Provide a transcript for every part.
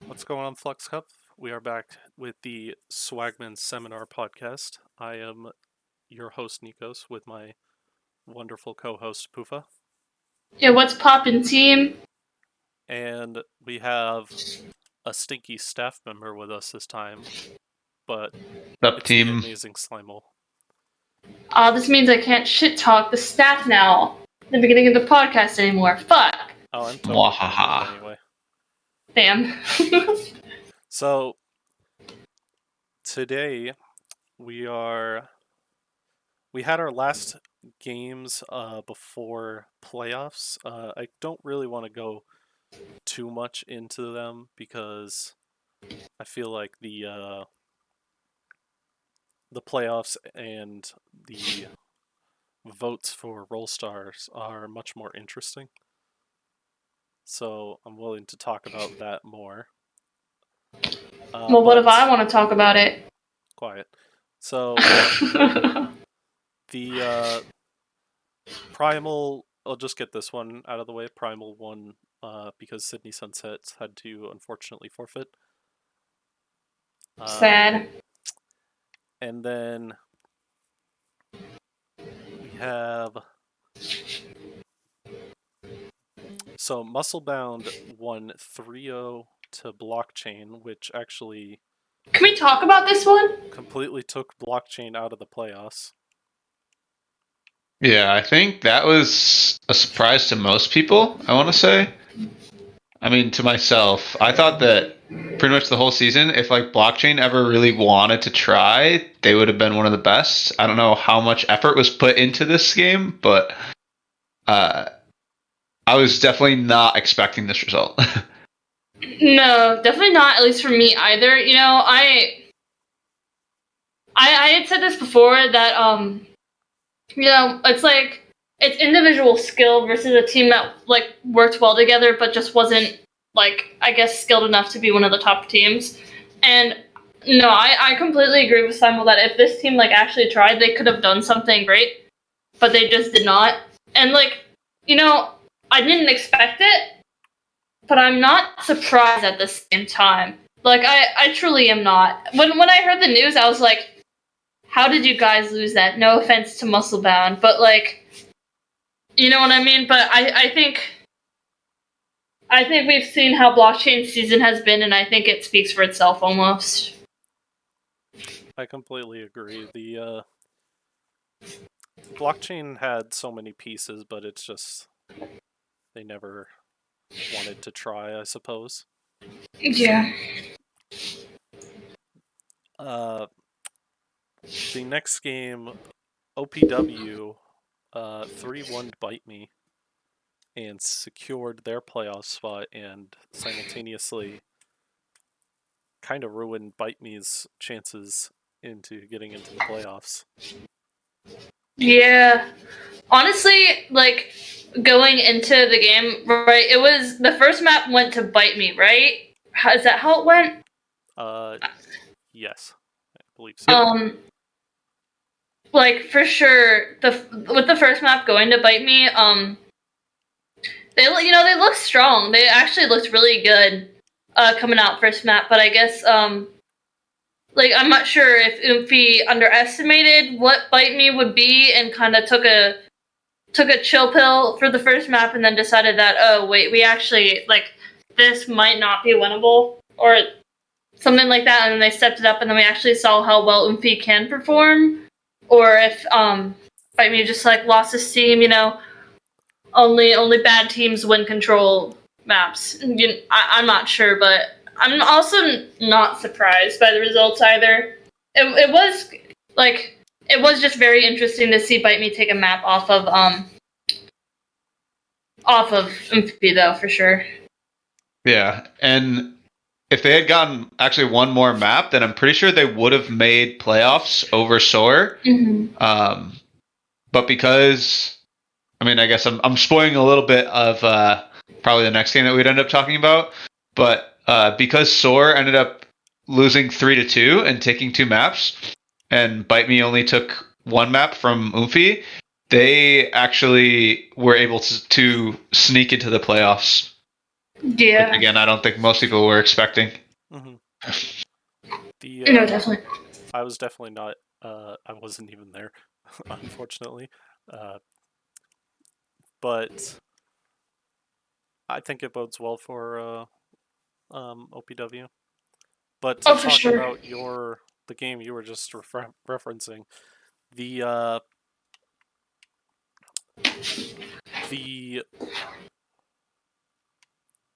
What's going on, Flux Cup? We are back with the Swagmen Seminar podcast. I am your host, Nich0s, with my wonderful co-host, Poofa. Yeah, what's poppin', team? And we have a stinky staff member with us this time, but Up it's the team. amazing Slimal. This means I can't shit talk the staff now at the beginning of the podcast anymore. Fuck. Oh, I'm totally Mwahaha. fine anyway. Damn. So, today, we had our last games before playoffs. I don't really want to go too much into them because I feel like the playoffs and the votes for role stars are much more interesting. So I'm willing to talk about that more. Well, what if I want to talk about it? Quiet. So the Primal, I'll just get this one out of the way. Primal won because Sydney Sunsets had to unfortunately forfeit. Sad. And then we have... So Musclebound won 3-0 to Blockchain, which actually... Can we talk about this one? Completely took Blockchain out of the playoffs. Yeah, I think that was a surprise to most people, I want to say. I mean, to myself, I thought that pretty much the whole season, if like Blockchain ever really wanted to try, they would have been one of the best. I don't know how much effort was put into this game, but I was definitely not expecting this result. No, definitely not, at least for me either. You know, I had said this before that, you know, it's like, it's individual skill versus a team that, like, worked well together but just wasn't, like, I guess skilled enough to be one of the top teams. And no, I completely agree with Simon that if this team, like, actually tried, they could have done something great, but they just did not. And, like, you know, I didn't expect it, but I'm not surprised at the same time. Like, I truly am not. When I heard the news, I was like, how did you guys lose that? No offense to Musclebound, but, like, you know what I mean? But I think we've seen how Blockchain's season has been, and I think it speaks for itself almost. I completely agree. The Blockchain had so many pieces, but it's just they never wanted to try, I suppose. Yeah. The next game, OPW 3-1 Bite Me and secured their playoff spot and simultaneously kind of ruined Bite Me's chances into getting into the playoffs. Yeah. Honestly, like, going into the game, right, it was, the first map went to Bite Me, right? Is that how it went? Yes. I believe so. Like, for sure, with the first map going to Bite Me, they looked strong. They actually looked really good, coming out first map, but I guess, like, I'm not sure if Oomphy underestimated what Bite Me would be and kind of took a chill pill for the first map and then decided that, oh, wait, we actually, like, this might not be winnable, or something like that, and then they stepped it up, and then we actually saw how well Oomphy can perform, or if, Bite Me just, like, lost his steam, you know, only bad teams win control maps. I'm not sure, but I'm also not surprised by the results either. It was, like, it was just very interesting to see Bite Me take a map off of Oomphy, though, for sure. Yeah, and if they had gotten actually one more map, then I'm pretty sure they would have made playoffs over Soar. Mm-hmm. But because, I mean, I guess I'm spoiling a little bit of probably the next game that we'd end up talking about. But because Soar ended up losing 3-2 and taking 2 maps, and Bite Me only took 1 map from Oomphy, they actually were able to sneak into the playoffs. Yeah. Which, again, I don't think most people were expecting. Mm-hmm. No, definitely. I was definitely not. I wasn't even there, unfortunately. But I think it bodes well for OPW. But to Oh, for talk sure. about the game you were just referencing, the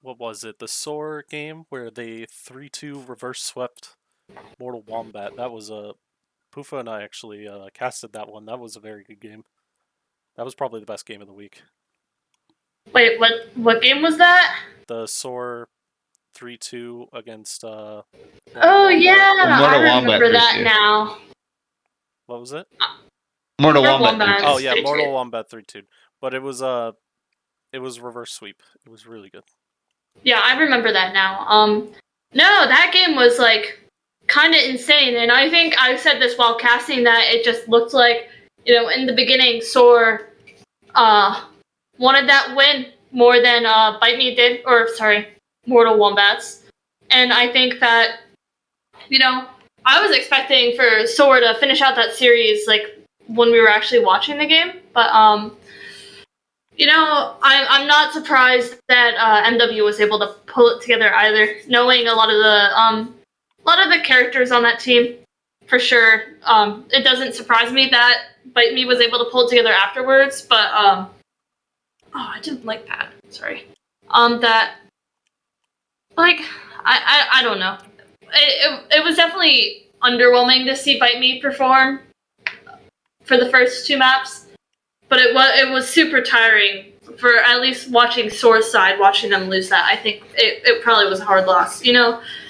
what was it? The SOAR game where they 3-2 reverse swept Mortal Wombat. That was Pufa and I actually casted that one. That was a very good game. That was probably the best game of the week. Wait, what game was that? The SOAR 3-2 against Oh Wombat. yeah, Mortal I Wombat remember that 3-2. now. What was it? Mortal Mortal Wombat Wombat. 3-2. Oh yeah, 3-2. Mortal Wombat 3-2. But it was reverse sweep. It was really good. Yeah, I remember that now. No, that game was like kind of insane, and I think I said this while casting that it just looked like, in the beginning, SOAR wanted that win more than Bite Me did, or sorry, Mortal Wombats, and I think that I was expecting for SOAR to finish out that series like when we were actually watching the game, but I'm not surprised that MW was able to pull it together either, knowing a lot of the characters on that team, for sure. It doesn't surprise me that Bite Me was able to pull it together afterwards, but I didn't like that. Sorry. That like I don't know. It was definitely underwhelming to see Bite Me perform for the first two maps. But it was super tiring for at least watching SOAR's side, watching them lose that. I think it probably was a hard loss, And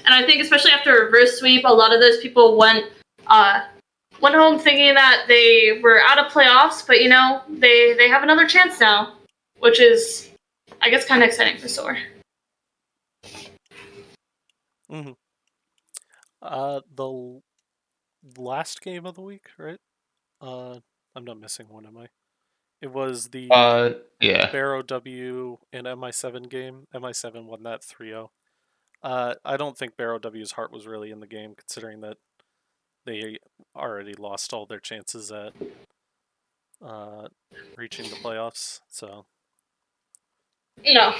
I think especially after a reverse sweep, a lot of those people went home thinking that they were out of playoffs, but they have another chance now, which is, I guess, kind of exciting for SOAR. Mm-hmm. The last game of the week, right? I'm not missing one, am I? It was the Yeah. Barrow W and MI7 game. MI7 won that 3-0. I don't think Barrow W's heart was really in the game, considering that they already lost all their chances at reaching the playoffs. So No,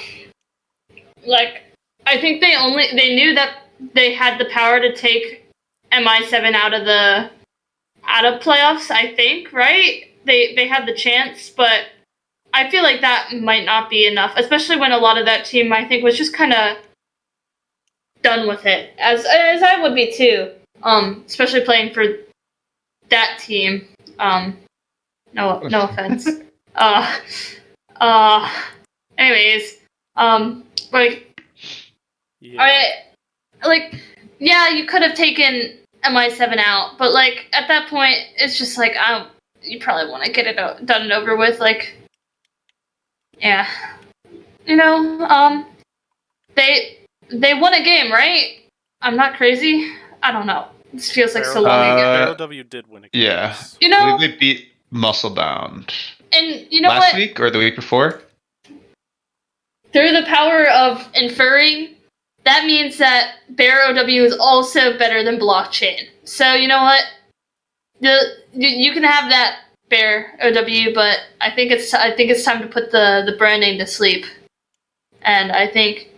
like I think they knew that they had the power to take MI7 out of playoffs. I think, right? They had the chance, but I feel like that might not be enough, especially when a lot of that team, I think, was just kind of done with it, as I would be too. Especially playing for that team. No offense. Anyways, like, yeah, yeah, you could have taken MI7 out, but like at that point, it's just like you probably want to get it done and over with. Like, yeah, they won a game, right? I'm not crazy. I don't know. This feels like so long ago. Barrow W did win a game. Yeah. You I know, believe they beat Musclebound and you know last what? week or the week before. Through the power of inferring, that means that Bear OW is also better than blockchain. So you know what? You can have that Bear OW, but I think it's time to put the branding to sleep. And I think,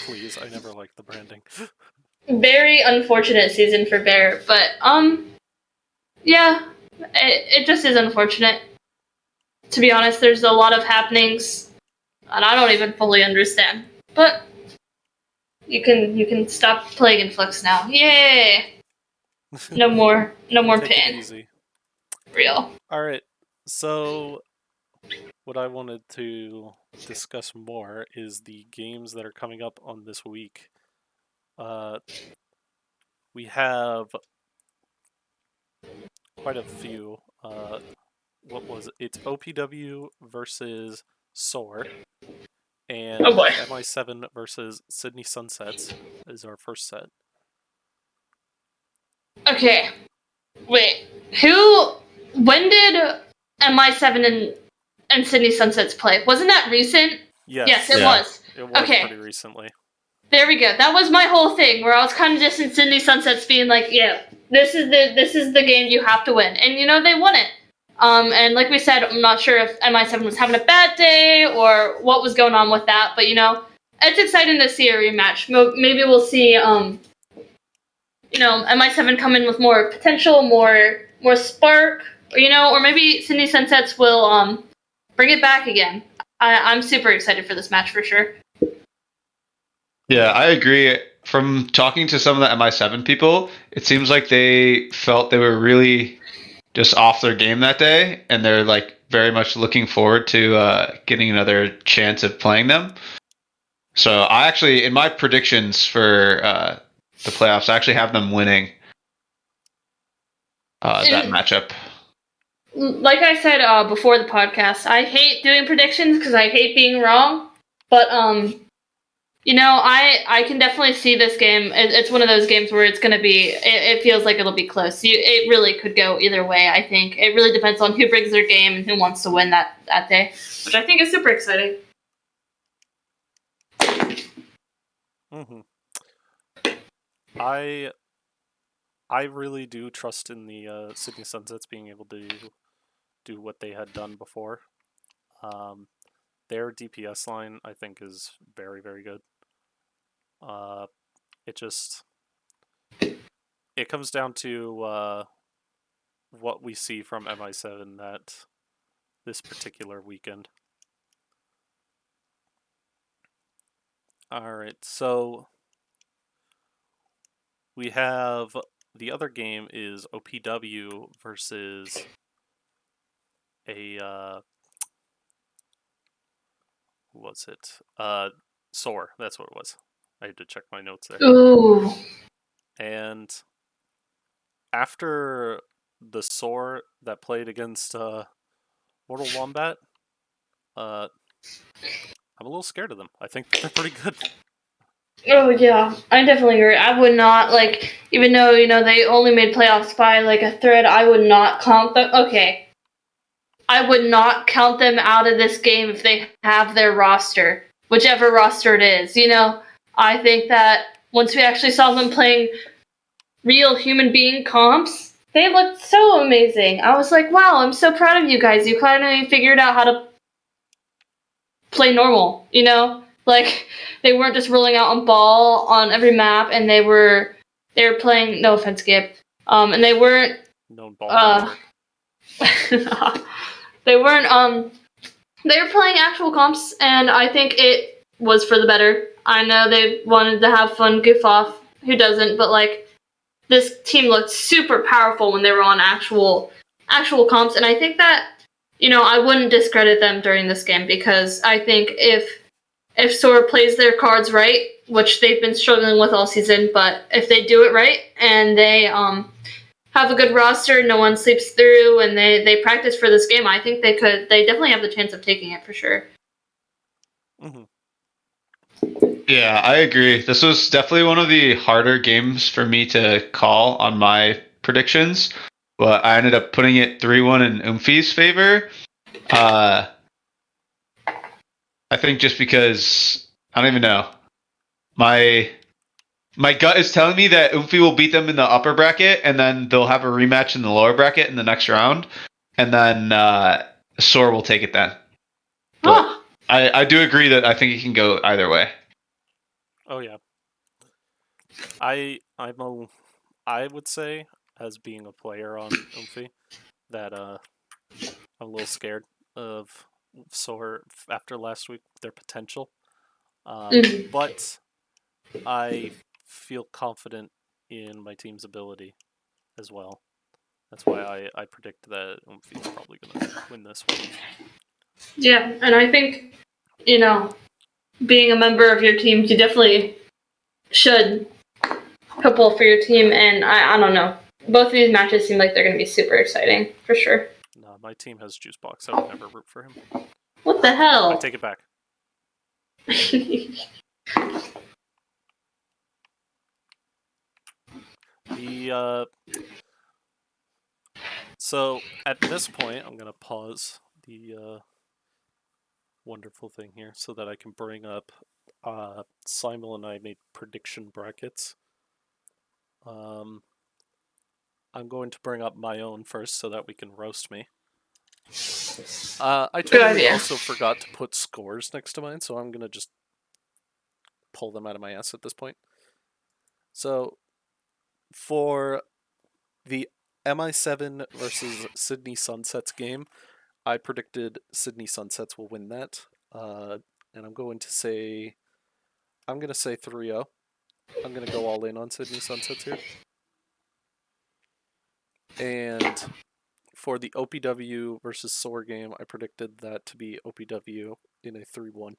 Please, I never liked the branding. very unfortunate season for Bear, but yeah, it just is unfortunate. To be honest, there's a lot of happenings, and I don't even fully understand. But you can stop playing in Flux now. Yay! No more Take it pain. easy. Real. All right. So, what I wanted to discuss more is the games that are coming up on this week. We have quite a few. What was it? It's OPW versus SOAR, and Oh boy. MI7 versus Sydney Sunsets is our first set. Okay. Wait. When did MI7 and Sydney Sunsets play? Wasn't that recent? Yes, it Yeah. was. It was Okay. pretty recently. There we go. That was my whole thing, where I was kind of just in Sydney Sunsets being like, yeah, this is the game you have to win, and they won it. And like we said, I'm not sure if MI7 was having a bad day or what was going on with that, but it's exciting to see a rematch. Maybe we'll see MI7 come in with more potential, more spark, or maybe Sydney Sunsets will bring it back again. I'm super excited for this match for sure. Yeah, I agree. From talking to some of the MI7 people, it seems like they felt they were really just off their game that day, and they're like very much looking forward to getting another chance of playing them. So I actually, in my predictions for the playoffs, I actually have them winning that matchup. Like I said before the podcast, I hate doing predictions because I hate being wrong. But I can definitely see this game. It's one of those games where it's going to be. It feels like it'll be close. It really could go either way. I think it really depends on who brings their game and who wants to win that day, which I think is super exciting. Mm-hmm. I really do trust in the Sydney Sunsets being able to do what they had done before. Their DPS line, I think, is very, very good. It comes down to what we see from MI7 this particular weekend. All right, so we have the other game is OPW versus a who was it? Soar. That's what it was. I had to check my notes there. Ooh. And after the Soar that played against Mortal Wombat, I'm a little scared of them. I think they're pretty good. Oh yeah, I definitely agree. I would not even though they only made playoffs by a thread. I would not count them. Okay, I would not count them out of this game if they have their roster, whichever roster it is. I think that once we actually saw them playing real human being comps, they looked so amazing. I was like, wow, I'm so proud of you guys. You finally figured out how to play normal. They weren't just rolling out on ball on every map, and they were playing. No offense, Gib. And they weren't. Known ball They weren't. They were playing actual comps, and I think it was for the better. I know they wanted to have fun, goof off. Who doesn't? But this team looked super powerful when they were on actual comps, and I think that I wouldn't discredit them during this game because I think if Soar plays their cards right, which they've been struggling with all season, but if they do it right and they have a good roster, no one sleeps through, and they practice for this game, I think they definitely have the chance of taking it for sure. Mm-hmm. Yeah, I agree. This was definitely one of the harder games for me to call on my predictions, but I ended up putting it 3-1 in Umfi's favor. I think just because I don't even know. My gut is telling me that Umfi will beat them in the upper bracket, and then they'll have a rematch in the lower bracket in the next round, and then Soar will take it then. But I do agree that I think it can go either way. Oh yeah. I would say, as being a player on Umfi, that I'm a little scared of Soar after last week, their potential. But I feel confident in my team's ability as well. That's why I predict that Umfi is probably going to win this one. Yeah, and I think, being a member of your team, you definitely should pull for your team, and I don't know. Both of these matches seem like they're going to be super exciting, for sure. No, my team has Juicebox. I would never root for him. What the hell? I take it back. So at this point, I'm gonna pause the wonderful thing here so that I can bring up Simon and I made prediction brackets. I'm going to bring up my own first so that we can roast me. I totally idea. also forgot to put scores next to mine, so I'm going to just pull them out of my ass at this point. So, for the MI7 versus Sydney Sunsets game, I predicted Sydney Sunsets will win that. And I'm going to say 3-0. I'm going to go all in on Sydney Sunsets here. And for the OPW versus SOAR game, I predicted that to be OPW in a 3-1.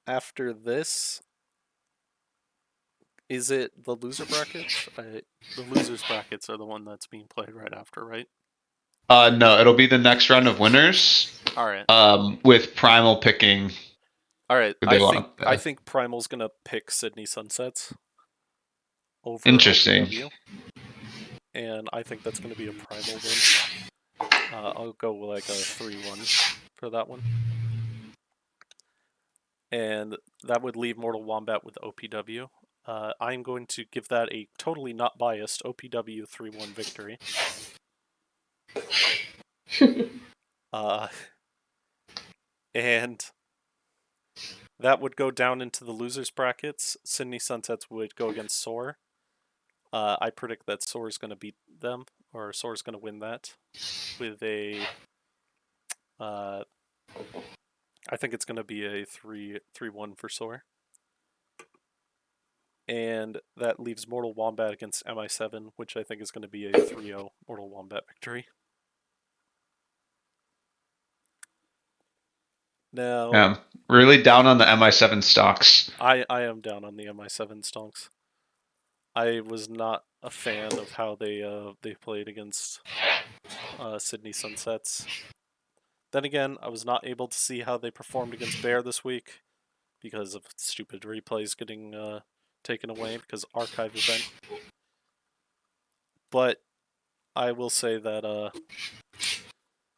After this, is it the loser brackets? The losers brackets are the one that's being played right after, right? No, it'll be the next round of winners. All right. With Primal picking. All right. Who they I want. think Primal's gonna pick Sydney Sunsets over Interesting. OPW, and I think that's gonna be a Primal win. I'll go with like a 3-1 for that one. And that would leave Mortal Wombat with OPW. I'm going to give that a totally not biased OPW 3-1 victory. And that would go down into the losers brackets. Sydney Sunsets would go against SOAR. I predict that SOAR is going to beat them, or SOAR is going to win that with a. I think it's going to be a 3-1 for SOAR. And that leaves Mortal Wombat against MI7, which I think is going to be a 3-0 Mortal Wombat victory. Now, really down on the MI7 stocks. I am down on the MI7 stonks. I was not a fan of how they played against Sydney Sunsets. Then again, I was not able to see how they performed against Bear this week because of stupid replays getting taken away because archive event. But I will say that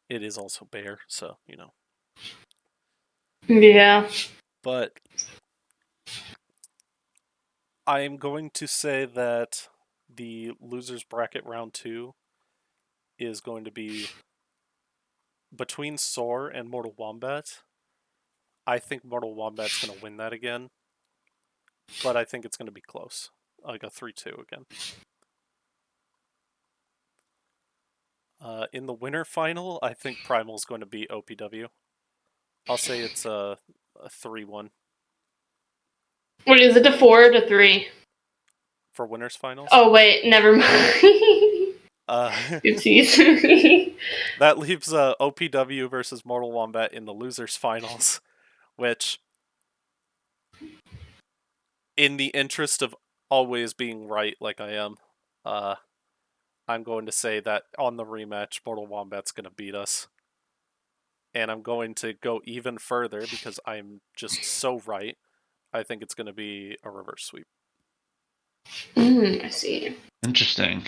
it is also Bear, so you know. Yeah. But I am going to say that the losers bracket round 2 is going to be between SOAR and Mortal Wombat. I think Mortal Wombat's going to win that again, but I think it's going to be close, like a 3-2 again. In the winter final, I think Primal's going to beat OPW. I'll say it's a 3-1. Wait, is it to 4 or to 3? For winners finals? Oh, wait, never mind. Oopsies. That leaves OPW versus Mortal Wombat in the losers finals, which, in the interest of always being right like I am, I'm going to say that on the rematch, Mortal Wombat's going to beat us. And I'm going to go even further because I'm just so right. I think it's going to be a reverse sweep. I see. Interesting.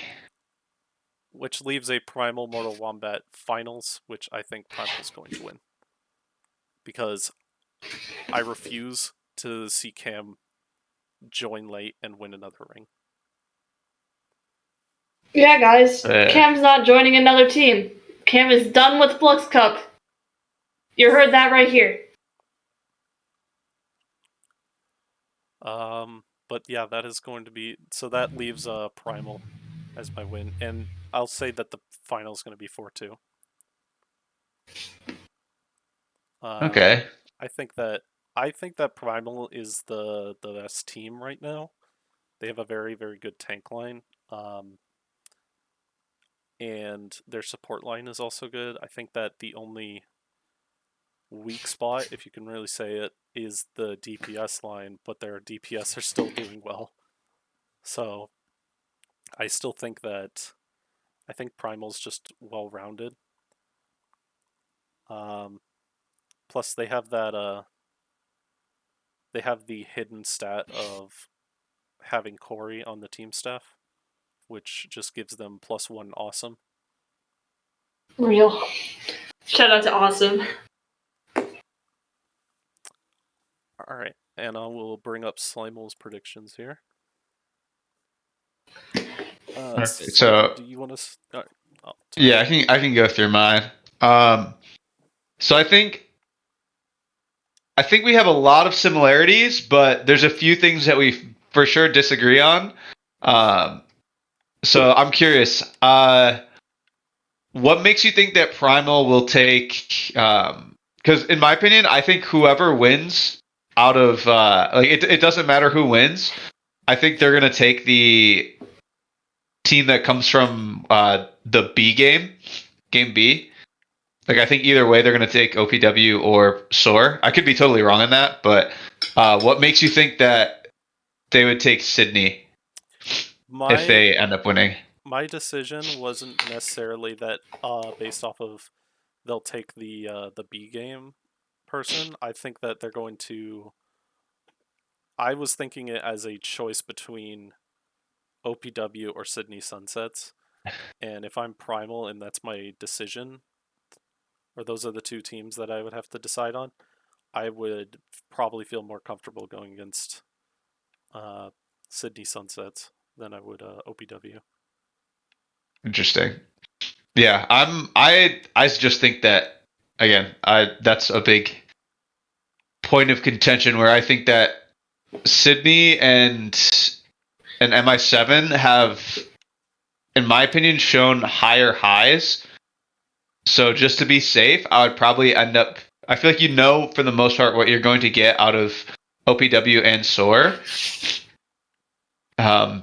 Which leaves a Primal Mortal Wombat finals, which I think Primal's going to win. Because I refuse to see Cam join late and win another ring. Yeah, guys. Cam's not joining another team. Cam is done with Flux Cup. You heard that right here. But yeah, that is going to be... So that leaves Primal as my win. And I'll say that the final is going to be 4-2. Okay. I think that Primal is the best team right now. They have a very, very good tank line. And their support line is also good. I think that the only weak spot, if you can really say it, is the DPS line, but their DPS are still doing well. So I still think that Primal's just well-rounded. Plus they have that they have the hidden stat of having Corey on the team staff, which just gives them +1 awesome. Real. Shout out to Awesome. All right, and I will bring up Slimel's predictions here. Perfect. Slimel, do you want to? Yeah, I can go through mine. So I think we have a lot of similarities, but there's a few things that we for sure disagree on. So I'm curious. What makes you think that Primal will take? Because in my opinion, I think whoever wins out of it doesn't matter who wins. I think they're gonna take the team that comes from the B game B. Like I think either way they're gonna take OPW or SOAR. I could be totally wrong on that, but what makes you think that they would take Sydney if they end up winning? My decision wasn't necessarily that based off of they'll take the B game person. I think that they're going to. I was thinking it as a choice between OPW or Sydney Sunsets, and if I'm Primal and that's my decision, or those are the two teams that I would have to decide on, I would probably feel more comfortable going against Sydney Sunsets than I would OPW. Interesting. Yeah, I just think that again, that's a big point of contention where I think that Sydney and MI7 have, in my opinion, shown higher highs. So just to be safe, I would probably end up. I feel like for the most part what you're going to get out of OPW and SOAR.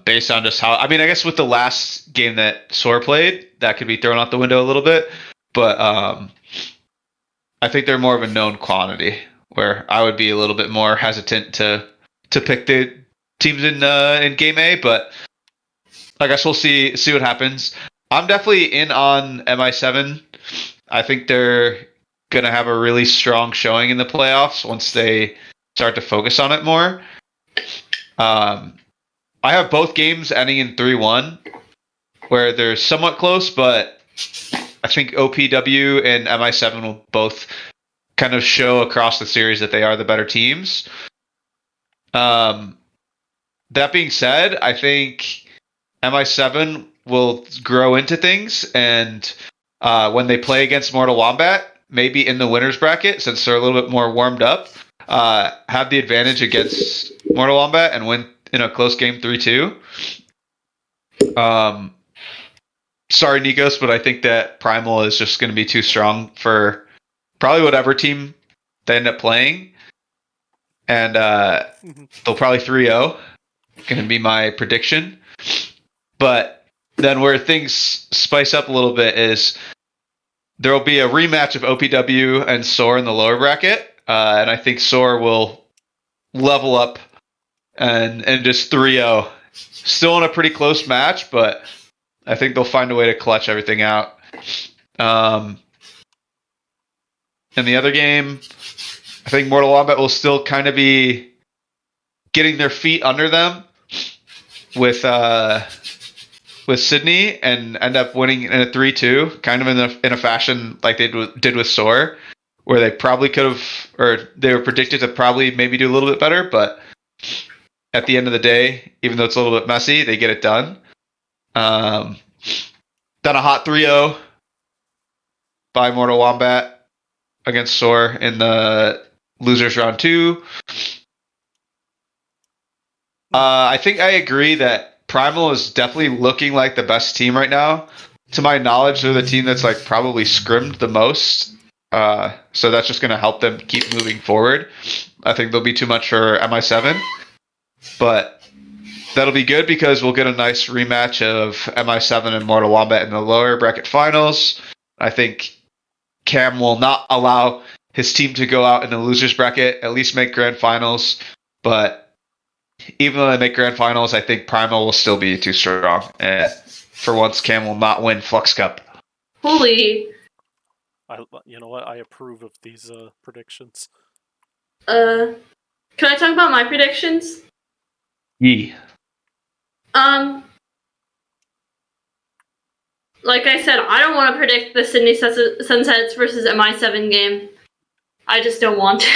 Based on just how, I mean, I guess with the last game that SOAR played, that could be thrown out the window a little bit. But I think they're more of a known quantity, where I would be a little bit more hesitant to pick the teams in game A. But I guess we'll see what happens. I'm definitely in on MI7. I think they're gonna have a really strong showing in the playoffs once they start to focus on it more. I have both games ending in 3-1, where they're somewhat close, but I think OPW and MI7 will both kind of show across the series that they are the better teams. That being said, I think MI7 will grow into things, and when they play against Mortal Wombat, maybe in the winners bracket, since they're a little bit more warmed up, have the advantage against Mortal Wombat and win in a close game 3-2. Sorry, Nich0s, but I think that Primal is just going to be too strong for probably whatever team they end up playing. And they'll probably 3-0. Going to be my prediction. But then where things spice up a little bit is there will be a rematch of OPW and SOAR in the lower bracket. And I think SOAR will level up and just 3-0. Still in a pretty close match, but I think they'll find a way to clutch everything out. In the other game, I think Mortal Wombat will still kind of be getting their feet under them with Sydney and end up winning in a 3-2, kind of in a fashion like they did with SOAR, where they probably could have, or they were predicted to probably maybe do a little bit better, but at the end of the day, even though it's a little bit messy, they get it done. Then a hot 3-0 by Mortal Wombat against SOAR in the losers round 2. I think I agree that Primal is definitely looking like the best team right now. To my knowledge, they're the team that's like probably scrimmed the most. So that's just going to help them keep moving forward. I think there'll be too much for MI7, but that'll be good because we'll get a nice rematch of MI7 and Mortal Wombat in the lower bracket finals. I think Cam will not allow his team to go out in the losers bracket, at least make grand finals. But even though they make grand finals, I think Primal will still be too strong. And for once, Cam will not win Flux Cup. Holy. You know what? I approve of these predictions. Can I talk about my predictions? Yee. like I said, I don't want to predict the Sydney Sunsets versus MI7 game. I just don't want to.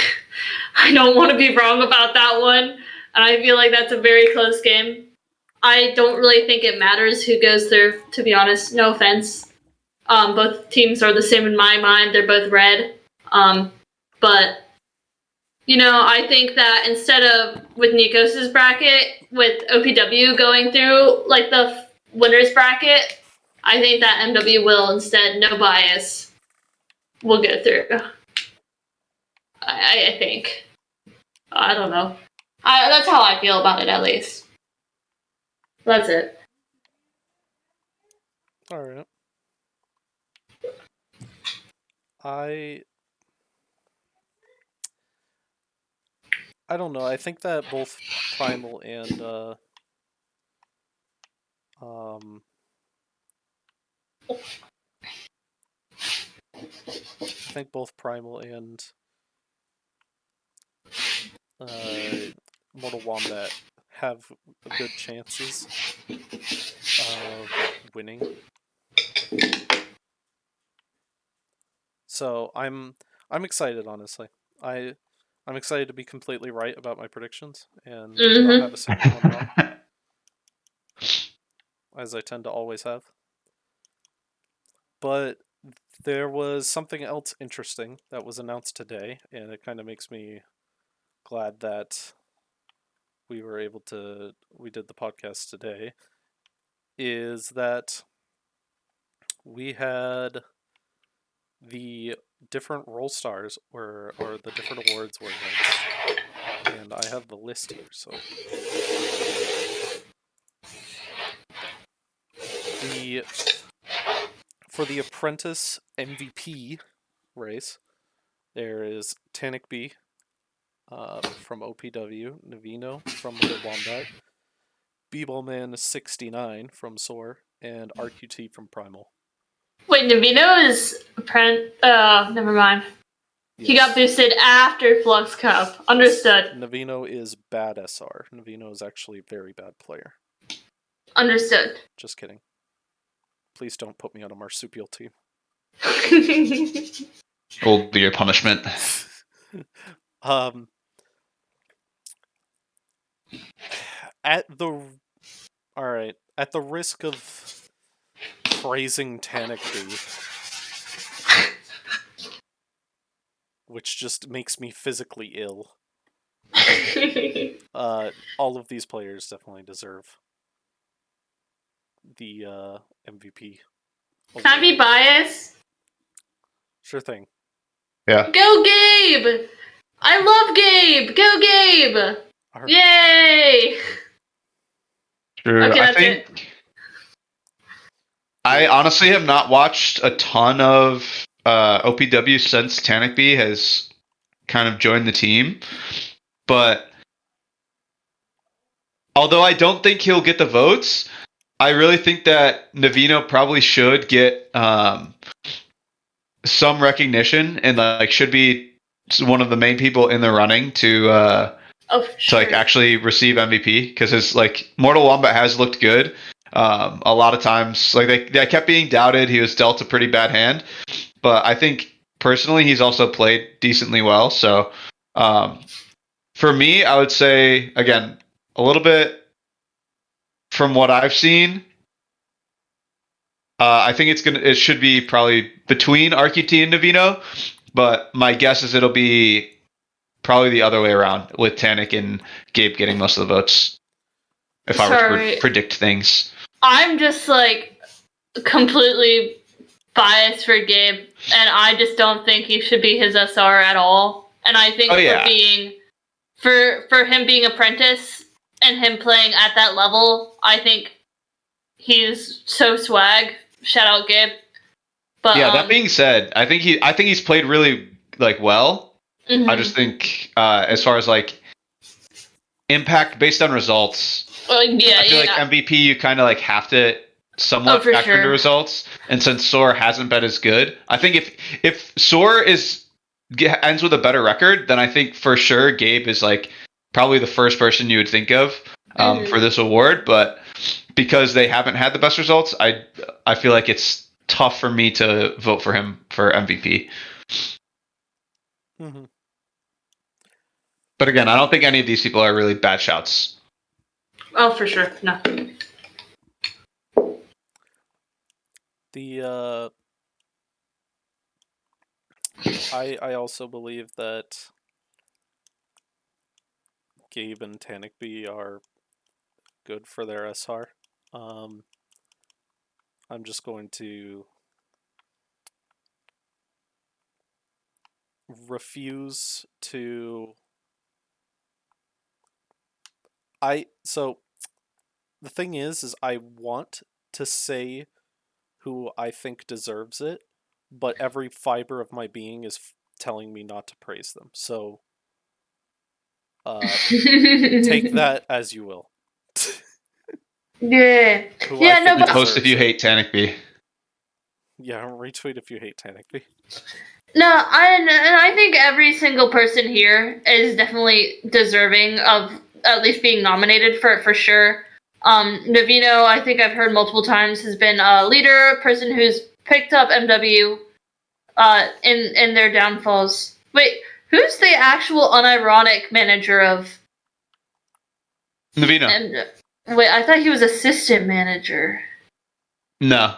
I don't want to be wrong about that one, and I feel like that's a very close game. I don't really think it matters who goes through, to be honest. No offense. Both teams are the same in my mind. They're both red. But, I think that instead of with Nich0s' bracket, with OPW going through, like, the winner's bracket, I think that MW will instead, no bias, will go through. I think. I don't know. That's how I feel about it, at least. That's it. All right. I don't know. I think that both Primal and Mortal Wombat have good chances of winning. So I'm excited, honestly. I'm excited to be completely right about my predictions and not have a single one wrong, as I tend to always have. But there was something else interesting that was announced today, and it kind of makes me glad that we did the podcast today, is that we had the different role stars or the different awards were announced, and I have the list here. So for the Apprentice MVP race, there is Tanic B from OPW, Nich0s from Mortal Wombat, B-Ballman 69 from SOAR, and RQT from Primal. Wait, Nich0s is never mind. Yes. He got boosted after Flux Cup. Understood. Nich0s is bad SR. Nich0s is actually a very bad player. Understood. Just kidding. Please don't put me on a marsupial team. Will be your punishment. At the risk of praising Tanic B, which just makes me physically ill, all of these players definitely deserve the MVP. Can I be biased? Sure thing. Yeah. Go Gabe! I love Gabe! Go Gabe! Yay! True. Okay, I think it. I honestly have not watched a ton of OPW since Tanic B has kind of joined the team, but although I don't think he'll get the votes, I really think that Nich0s probably should get some recognition and should be one of the main people in the running to actually receive MVP, because his Mortal Wombat has looked good. A lot of times, they kept being doubted. He was dealt a pretty bad hand, but I think personally he's also played decently well. So for me, I would say again a little bit from what I've seen. I think it should be probably between RQT and Nich0s, but my guess is it'll be probably the other way around, with Tanic and Gabe getting most of the votes. If I were to predict things, I'm just completely biased for Gabe, and I just don't think he should be his SR at all. And I think for him being Apprentice and him playing at that level, I think he's so swag. Shout out Gabe. But that being said, I think he's played really well. Mm-hmm. I just think as far as impact based on results, I feel MVP you kind of have to somewhat factor into results. And since SOAR hasn't been as good, I think if SOAR ends with a better record, then I think for sure Gabe is probably the first person you would think of for this award. But because they haven't had the best results, I feel like it's tough for me to vote for him for MVP. Mm-hmm. But again, I don't think any of these people are really bad shouts. Oh, for sure. No. I also believe that Gabe and Tanikby are good for their SR. I'm just going to refuse to. So the thing is I want to say who I think deserves it, but every fiber of my being is telling me not to praise them. So take that as you will. Yeah. Who Yeah, I no, think but Post if you deserves it. hate Tanikby. Yeah, retweet if you hate Tanikby. no, I think every single person here is definitely deserving of at least being nominated for it for sure. Nich0s, I think I've heard multiple times, has been a leader, a person who's picked up MW in their downfalls. Wait, who's the actual unironic manager of Nich0s. Wait, I thought he was assistant manager. No.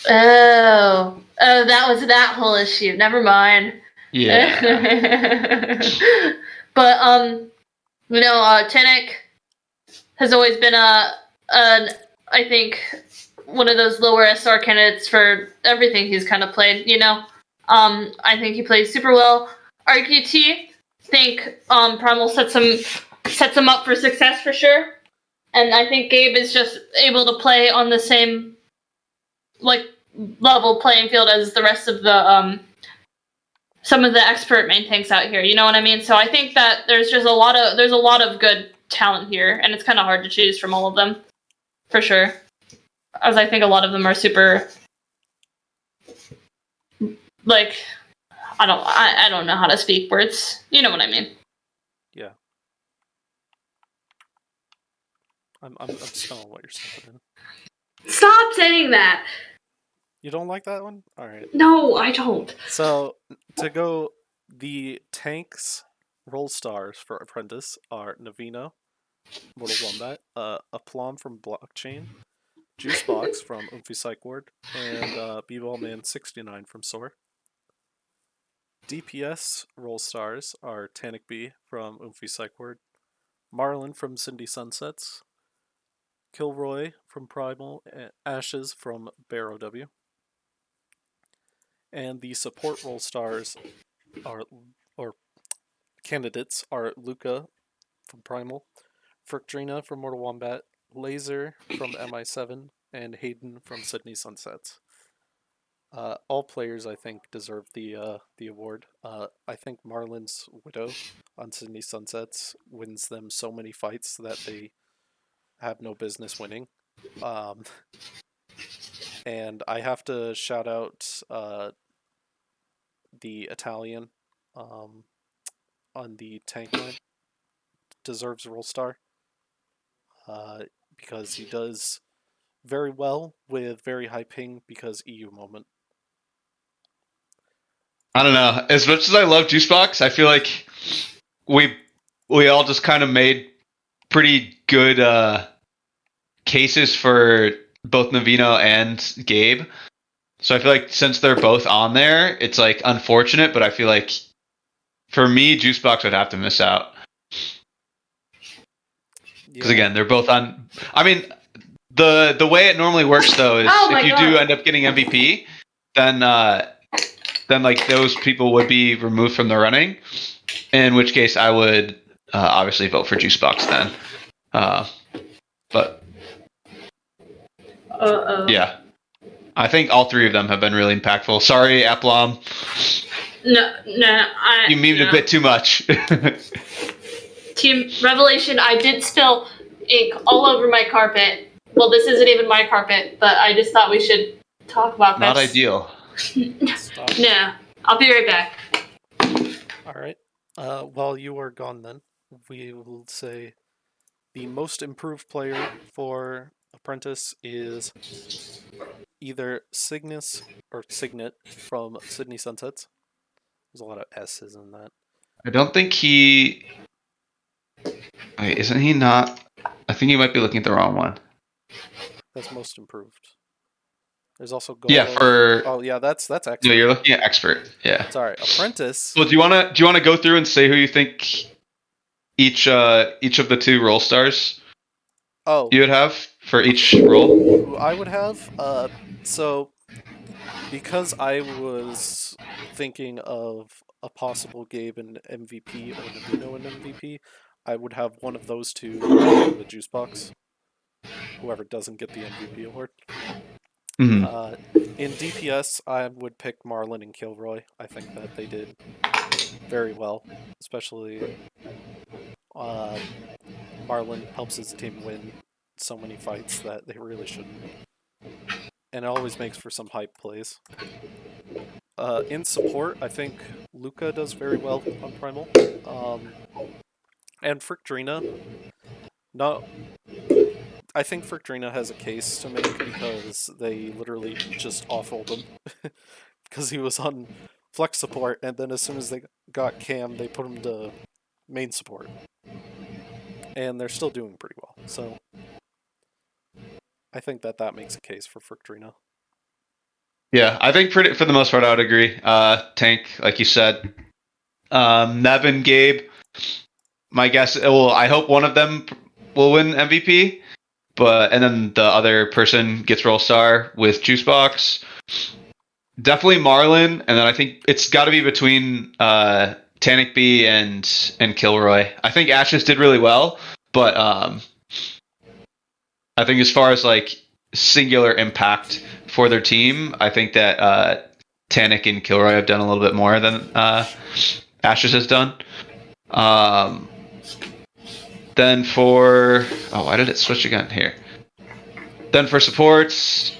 Oh, that was that whole issue. Never mind. Yeah. But Tenic has always been I think one of those lower SR candidates for everything he's kind of played. I think he plays super well. RQT, think Primal sets him up for success for sure. And I think Gabe is just able to play on the same level playing field as the rest of the some of the expert main tanks out here. You know what I mean? So I think that there's a lot of good talent here, and it's kind of hard to choose from all of them, for sure. As I think a lot of them are super, I don't know how to speak words. You know what I mean? Yeah. I'm smelling what you're saying. Stop saying that. You don't like that one? All right. No, I don't. So to go, the tanks role stars for Apprentice are Nich0s, Mortal Wombat, Aplom from Blockchain, Juicebox from Umphy Psych Ward, and B-Ball Man 69 from Soar. DPS role stars are Tanikby from Umphy Psych Ward, Marlin from Cindy Sunsets, Kilroy from Primal, and Ashes from Barrow W. And the support role stars are, or candidates are Luca from Primal, Frictrina from Mortal Wombat, Laser from MI7, and Hayden from Sydney Sunsets. All players, I think, deserve the award. I think Marlin's Widow on Sydney Sunsets wins them so many fights that they have no business winning. And I have to shout out the Italian on the tank line. Deserves a role star because he does very well with very high ping because EU moment. I don't know. As much as I love Juicebox, I feel like we all just kind of made pretty good cases for both Nich0s and Gabe. So I feel like since they're both on there, it's like unfortunate, but I feel like for me, Juicebox would have to miss out. Because again, they're both on. I mean, the way it normally works though is if you do end up getting MVP, then like those people would be removed from the running. In which case, I would obviously vote for Juicebox then. But yeah, I think all three of them have been really impactful. Sorry, Aplom. No, you memed a bit too much. Team Revelation, I did spill ink all over my carpet. Well, this isn't even my carpet, but I just thought we should talk about this. Not ideal. No, I'll be right back. All right. While you are gone then, we will say the most improved player for apprentice is either Cygnus or Signet from Sydney Sunsets. There's a lot of S's in that. I don't think he. Wait, isn't he not? I think you might be looking at the wrong one. That's most improved. There's also Golo. Yeah, for. Oh yeah, that's expert. No, you're looking at expert. Yeah. Sorry, apprentice. Well, do you wanna go through and say who you think each of the 2 role stars you would have for each role? Who I would have. So because I was thinking of a possible Gabe in MVP or Navino in MVP, I would have one of those 2 in the juice box. Whoever doesn't get the MVP award. Mm-hmm. In DPS, I would pick Marlon and Kilroy. I think that they did very well, especially Marlon helps his team win so many fights that they really shouldn't. And it always makes for some hype plays. In support, I think Luca does very well on Primal. And Frictrina, I think Frictrina has a case to make because they literally just off-rolled him. Because he was on Flux support, and then as soon as they got Cam, they put him to main support. And they're still doing pretty well, so I think that makes a case for Frictrina. Yeah, I think for the most part, I would agree. Tank, like you said, Nevin, Gabe. My guess, I hope one of them will win MVP, and then the other person gets role star with Juicebox. Definitely Marlon, and then I think it's got to be between Tanic B and Kilroy. I think Ashes did really well, but I think as far as like singular impact for their team, I think that Tanic and Kilroy have done a little bit more than Ashes has done. Then for why did it switch again here? Then for supports,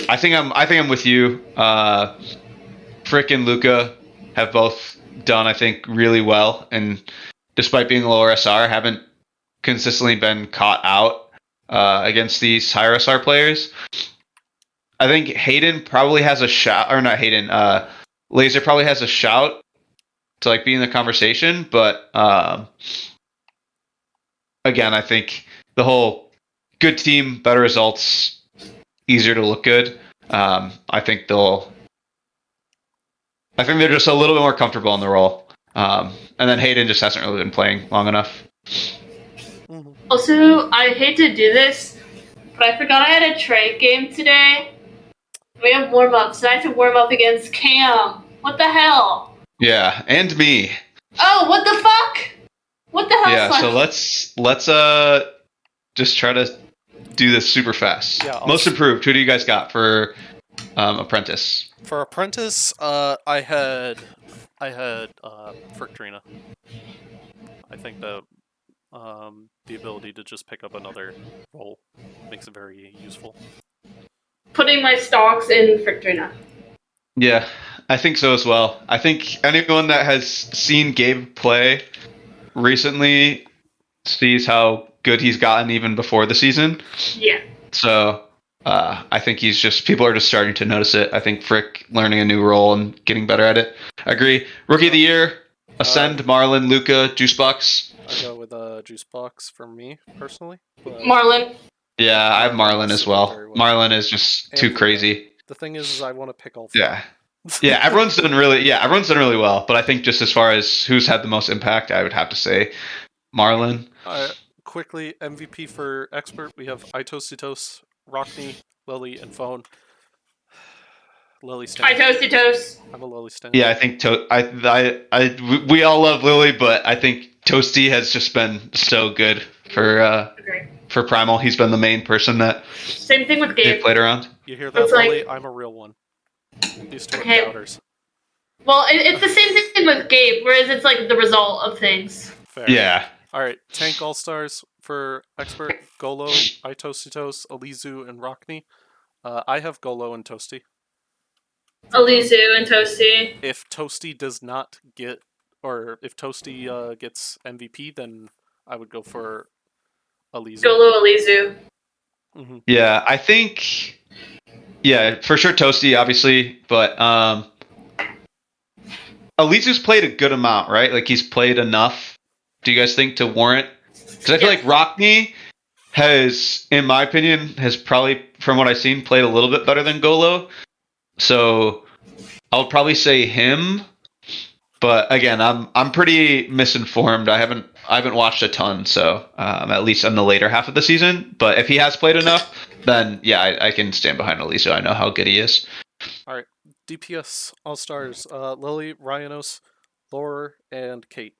I think I'm with you. Frick and Luca have both done, I think, really well, and despite being lower SR, haven't consistently been caught out against these higher SR players. I think Hayden probably has a shout, or not Hayden. Laser probably has a shout to like be in the conversation, but again, I think the whole good team, better results, easier to look good. I think they're just a little bit more comfortable in the role. And then Hayden just hasn't really been playing long enough. Also, I hate to do this, but I forgot I had a trade game today. We have warm-ups, so I have to warm up against Cam. What the hell? Yeah, and me. Oh, what the fuck? What the hell? Yeah, so let's just try to do this super fast. Yeah, most improved. Who do you guys got for Apprentice? For Apprentice, I had Frictrina. I think the ability to just pick up another role makes it very useful. Putting my stocks in Frictrina. Yeah, I think so as well. I think anyone that has seen Gabe play recently sees how good he's gotten even before the season. Yeah. So I think people are just starting to notice it. I think Frick learning a new role and getting better at it. I agree. Rookie of the year, Ascend, Marlon, Luca, Juicebox. I go with Juicebox for me personally. Marlon. Yeah, I have Marlon as well. Marlon is just too crazy. The thing is I want to pick all 4. Yeah, everyone's done really well. But I think just as far as who's had the most impact, I would have to say Marlon. Quickly, MVP for expert, we have Itostitos, Rockney, Lily, and Phone. Lily Stan. Itostitos. I'm a Lily Stan. Yeah, I think we all love Lily, but I think Toasty has just been so good for Primal. He's been the main person that same thing with Gabe. Played around. You hear that, Lily? I'm a real one. These 2 are doubters. Well, it's the same thing with Gabe, whereas it's like the result of things. Fair. Yeah. All right, Tank All-Stars for expert, Golo, Itositos, Alizu, and Rockney. I have Golo and Toasty. Alizu and Toasty. If Toasty does not get, or if Toasty gets MVP, then I would go for Alizu. Golo, Alizu. Mm-hmm. Yeah, I think. Yeah, for sure, Toasty, obviously, but Elise's played a good amount, right? Like he's played enough. Do you guys think to warrant? Because I feel like Rockney has, in my opinion, has probably, from what I've seen, played a little bit better than Golo. So I'll probably say him. But again, I'm pretty misinformed. I haven't watched a ton, so at least in the later half of the season. But if he has played enough, then yeah, I can stand behind Elise. I know how good he is. All right, DPS All Stars: Lily, Ryanos, Laura, and Kate.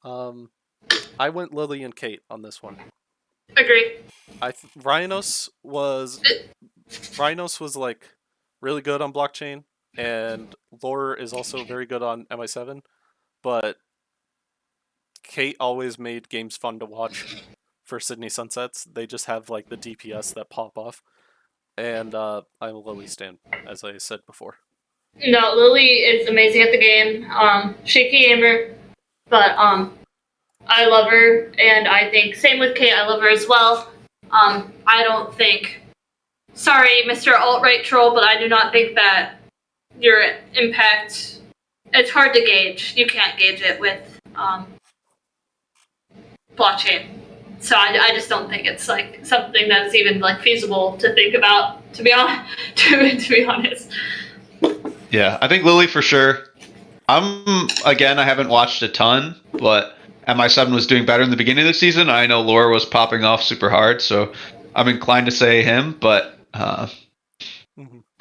I went Lily and Kate on this one. Agree. Ryanos was like really good on blockchain, and Laura is also very good on MI7. But Kate always made games fun to watch for Sydney Sunsets. They just have like the DPS that pop off, and I'm a Lily stan, as I said before. No, Lily is amazing at the game. Shaky aimer, but I love her, and I think same with Kate. I love her as well. I don't think. Sorry, Mr. Alt-Right troll, but I do not think that your impact. It's hard to gauge. You can't gauge it with blockchain. So I just don't think it's like something that's even like feasible to think about. To be honest, to be honest. Yeah, I think Lily for sure. I haven't watched a ton, but MI7 was doing better in the beginning of the season. I know Laura was popping off super hard, so I'm inclined to say him. But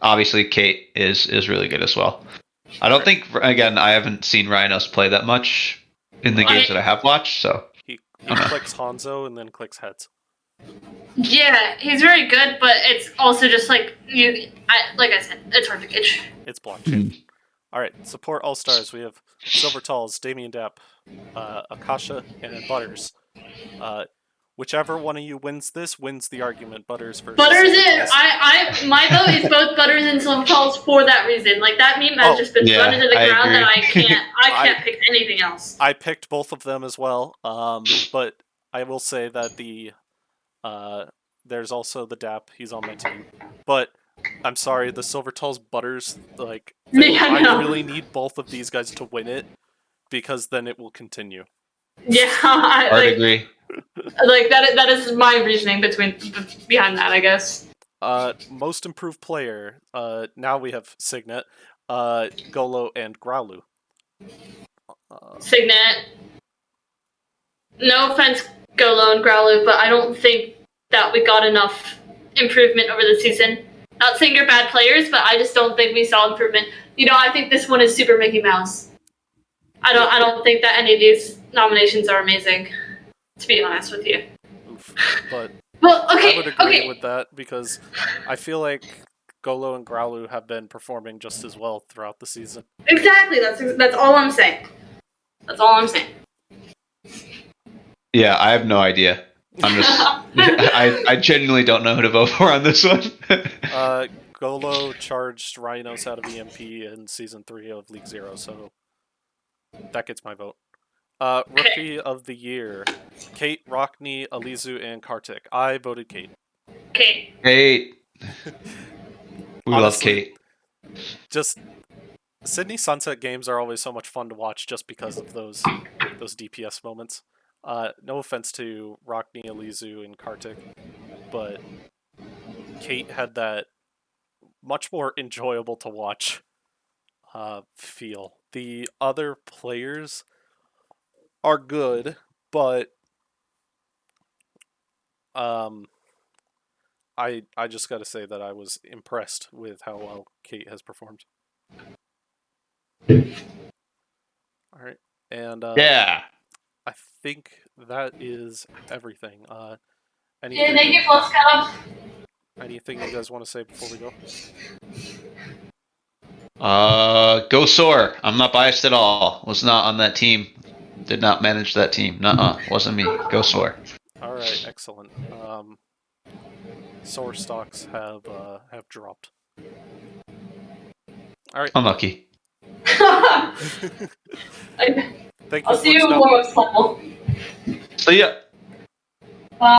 obviously, Kate is really good as well. I don't think I haven't seen Ryanos play that much in the games that I have watched. So he clicks Hanzo and then clicks heads. Yeah, he's very good, but it's also just like like I said, it's hard to gauge. It's blockchain. All right, support All Stars. We have Silver Talls, Damien Dapp, Akasha, and Butters. Whichever one of you wins this wins the argument. Butters versus Butters Silver is my vote is both Butters and Silver Talls for that reason. Like that meme has just been thrown into the ground, and I can't pick anything else. I picked both of them as well. But I will say that there's also the Dapp. He's on my team, but I'm sorry, the Silver Talls Butters, like, I really need both of these guys to win it, because then it will continue. Yeah, I agree. Like that is my reasoning behind that, I guess. Most improved player. Now we have Signet, Golo, and Growlu. Signet. No offense, Golo and Growlu, but I don't think that we got enough improvement over the season. Not saying you're bad players, but I just don't think we saw improvement. You know, I think this one is super Mickey Mouse. I don't think that any of these nominations are amazing, to be honest with you. Oof. But okay, I would agree with that, because I feel like Golo and Growlu have been performing just as well throughout the season. Exactly. That's all I'm saying. That's all I'm saying. Yeah, I have no idea. I'm just I genuinely don't know who to vote for on this one. Golo charged Ryanos out of EMP in Season 3 of League 0, so that gets my vote. Rookie of the Year: Kate, Rockney, Alizu, and Kartik. I voted Kate. Kate. We Honestly, love Kate. Just Sydney Sunset games are always so much fun to watch just because of those DPS moments. No offense to Rockney, Alizu, and Kartik, but Kate had that much more enjoyable to watch feel. The other players are good, but I just got to say that I was impressed with how well Kate has performed. All right, and yeah. I think that is everything. Yeah, thank you, Flux Cup. Anything you guys want to say before we go? Go Soar. I'm not biased at all. Was not on that team. Did not manage that team. Nuh-uh. Wasn't me. Go Soar. All right, excellent. Soar stocks have dropped. All right. Unlucky. Thank you. I'll see you in warm-up level. So yeah.